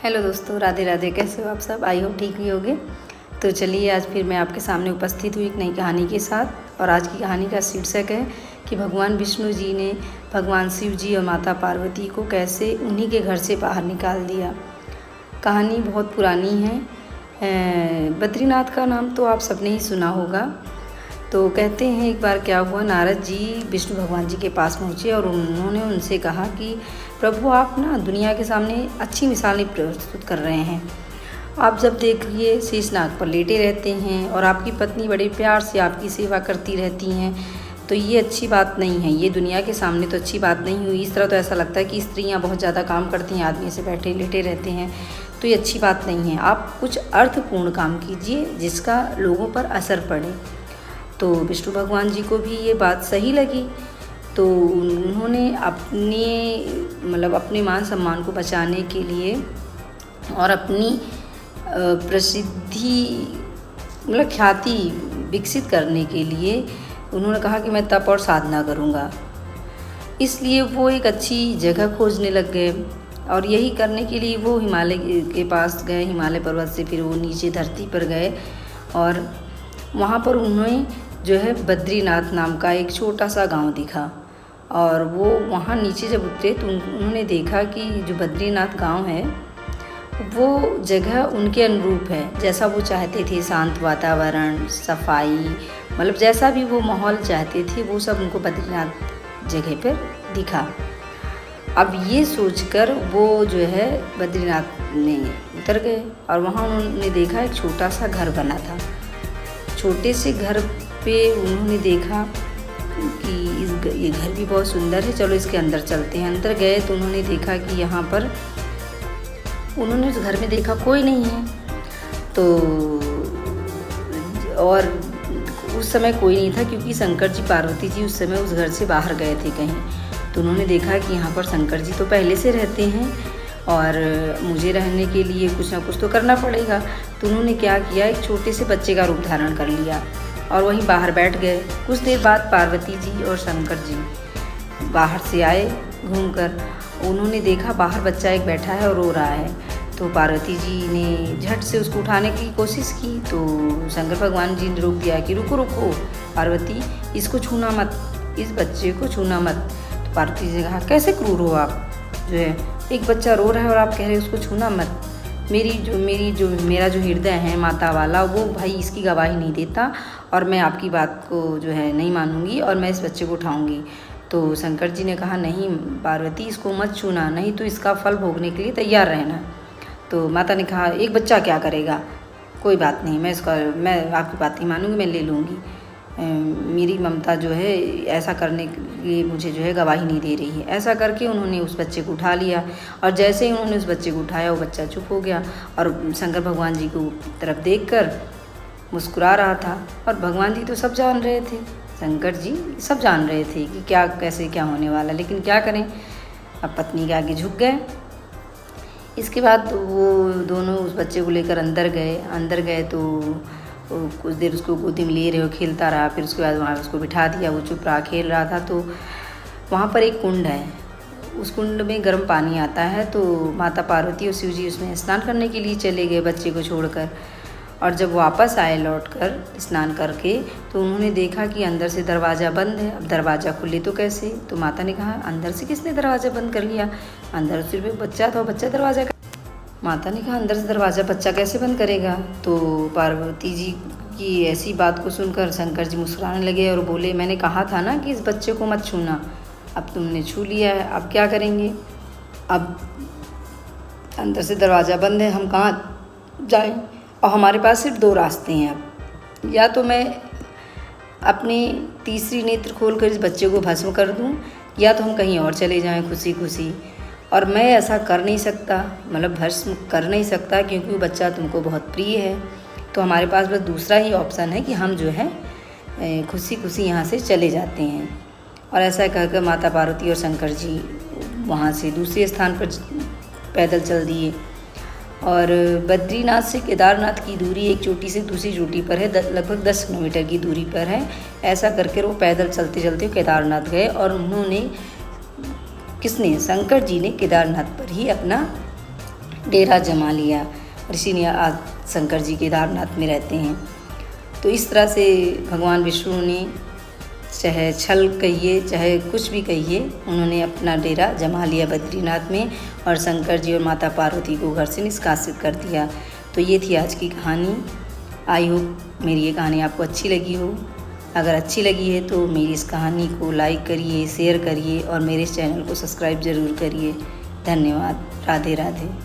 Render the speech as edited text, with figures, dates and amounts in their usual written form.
Hello दोस्तों, राधे राधे। कैसे हो आप सब? आई होप ठीक ही होगे। तो चलिए आज फिर मैं आपके सामने उपस्थित हुई एक नई कहानी के साथ। और आज की कहानी का शीर्षक है कि भगवान विष्णु जी ने भगवान शिव जी और माता पार्वती को कैसे उन्हीं के घर से बाहर निकाल दिया। कहानी बहुत पुरानी है। बद्रीनाथ का नाम तो आप सबने ही सुना होगा। तो कहते हैं एक बार क्या हुआ, नारद जी विष्णु भगवान जी के पास पहुँचे और उन्होंने उनसे कहा कि प्रभु, आप ना दुनिया के सामने अच्छी मिसाल नहीं प्रस्तुत कर रहे हैं। आप जब देखिए शीशनाग पर लेटे रहते हैं और आपकी पत्नी बड़े प्यार से आपकी सेवा करती रहती हैं, तो ये अच्छी बात नहीं है। ये दुनिया के सामने तो अच्छी बात नहीं हुई। इस तरह तो ऐसा लगता है कि स्त्रियां बहुत ज़्यादा काम करती हैं, आदमी से बैठे लेटे रहते हैं, तो ये अच्छी बात नहीं है। आप कुछ अर्थपूर्ण काम कीजिए जिसका लोगों पर असर पड़े। तो विष्णु भगवान जी को भी ये बात सही लगी। तो उन्होंने अपने मान सम्मान को बचाने के लिए और अपनी प्रसिद्धि ख्याति विकसित करने के लिए उन्होंने कहा कि मैं तप और साधना करूँगा। इसलिए वो एक अच्छी जगह खोजने लग गए और यही करने के लिए वो हिमालय के पास गए। हिमालय पर्वत से फिर वो नीचे धरती पर गए और वहाँ पर उन्हें जो है बद्रीनाथ नाम का एक छोटा सा गांव दिखा। और वो वहाँ नीचे जब उतरे तो उन्होंने देखा कि जो बद्रीनाथ गांव है वो जगह उनके अनुरूप है, जैसा वो चाहते थे। शांत वातावरण, सफाई, जैसा भी वो माहौल चाहते थे वो सब उनको बद्रीनाथ जगह पर दिखा। अब ये सोचकर वो जो है बद्रीनाथ में उतर गए और वहाँ उन्होंने देखा एक छोटा सा घर बना था। छोटे से घर पे उन्होंने देखा कि ये घर भी बहुत सुंदर है, चलो इसके अंदर चलते हैं। अंदर गए तो उन्होंने देखा कि यहाँ पर उन्होंने उस घर में देखा कोई नहीं है। तो और उस समय कोई नहीं था क्योंकि शंकर जी पार्वती जी उस समय उस घर से बाहर गए थे कहीं। तो उन्होंने देखा कि यहाँ पर शंकर जी तो पहले से रहते हैं और मुझे रहने के लिए कुछ ना कुछ तो करना पड़ेगा। तो उन्होंने क्या किया, एक छोटे से बच्चे का रूप धारण कर लिया और वहीं बाहर बैठ गए। कुछ देर बाद पार्वती जी और शंकर जी बाहर से आए घूमकर। उन्होंने देखा बाहर बच्चा एक बैठा है और रो रहा है। तो पार्वती जी ने झट से उसको उठाने की कोशिश की तो शंकर भगवान जी ने रोक दिया कि रुको रुको पार्वती, इसको छूना मत, इस बच्चे को छूना मत। तो पार्वती जी ने कहा, कैसे क्रूर हो आप, जो है एक बच्चा रो रहा है और आप कह रहे हो उसको छूना मत। मेरा जो हृदय है माता वाला, वो भाई इसकी गवाही नहीं देता और मैं आपकी बात को जो है नहीं मानूंगी और मैं इस बच्चे को उठाऊंगी। तो शंकर जी ने कहा, नहीं पार्वती, इसको मत छूना, नहीं तो इसका फल भोगने के लिए तैयार रहना। तो माता ने कहा, एक बच्चा क्या करेगा, कोई बात नहीं, मैं आपकी बात नहीं मानूंगी, मैं ले लूँगी। मेरी ममता जो है ऐसा करने के लिए मुझे जो है गवाही नहीं दे रही है। ऐसा करके उन्होंने उस बच्चे को उठा लिया और जैसे ही उन्होंने उस बच्चे को उठाया वो बच्चा चुप हो गया और शंकर भगवान जी को तरफ देखकर मुस्कुरा रहा था। और भगवान जी तो सब जान रहे थे, शंकर जी सब जान रहे थे कि क्या कैसे क्या होने वाला, लेकिन क्या करें, अब पत्नी के आगे झुक गए। इसके बाद वो दोनों उस बच्चे को लेकर अंदर गए तो कुछ देर उसको गोदी में ले रहे हो, खेलता रहा। फिर उसके बाद वहाँ उसको बिठा दिया, वो चुप रहा, खेल रहा था। तो वहाँ पर एक कुंड है, उस कुंड में गर्म पानी आता है। तो माता पार्वती और शिव जी उसमें स्नान करने के लिए चले गए बच्चे को छोड़कर। और जब वापस आए लौटकर स्नान करके तो उन्होंने देखा कि अंदर से दरवाज़ा बंद है। अब दरवाज़ा खुले तो कैसे? तो माता ने कहा, अंदर से किसने दरवाज़ा बंद कर लिया, अंदर सिर्फ एक बच्चा था, बच्चा दरवाज़ा। माता ने कहा, अंदर से दरवाज़ा बच्चा कैसे बंद करेगा? तो पार्वती जी की ऐसी बात को सुनकर शंकर जी मुस्कुराने लगे और बोले, मैंने कहा था ना कि इस बच्चे को मत छूना, अब तुमने छू लिया है, अब क्या करेंगे? अब अंदर से दरवाज़ा बंद है, हम कहाँ जाएं? और हमारे पास सिर्फ दो रास्ते हैं। अब या तो मैं अपनी तीसरी नेत्र खोलकर इस बच्चे को भस्म कर दूं, या तो हम कहीं और चले जाएं खुशी खुशी। और मैं ऐसा कर नहीं सकता, भस्म कर नहीं सकता, क्योंकि वो बच्चा तुमको बहुत प्रिय है। तो हमारे पास बस दूसरा ही ऑप्शन है कि हम जो है खुशी खुशी यहाँ से चले जाते हैं। और ऐसा कहकर माता पार्वती और शंकर जी वहाँ से दूसरे स्थान पर पैदल चल दिए। और बद्रीनाथ से केदारनाथ की दूरी एक चोटी से दूसरी चोटी पर है, लगभग 10 किलोमीटर की दूरी पर है। ऐसा करके वो पैदल चलते चलते केदारनाथ गए और उन्होंने शंकर जी ने केदारनाथ पर ही अपना डेरा जमा लिया और इसीलिए आज शंकर जी केदारनाथ में रहते हैं। तो इस तरह से भगवान विष्णु ने, चाहे छल कहिए चाहे कुछ भी कहिए, उन्होंने अपना डेरा जमा लिया बद्रीनाथ में और शंकर जी और माता पार्वती को घर से निष्कासित कर दिया। तो ये थी आज की कहानी। आई होप मेरी ये कहानी आपको अच्छी लगी हो। अगर अच्छी लगी है तो मेरी इस कहानी को लाइक करिए, शेयर करिए और मेरे इस चैनल को सब्सक्राइब ज़रूर करिए। धन्यवाद। राधे राधे।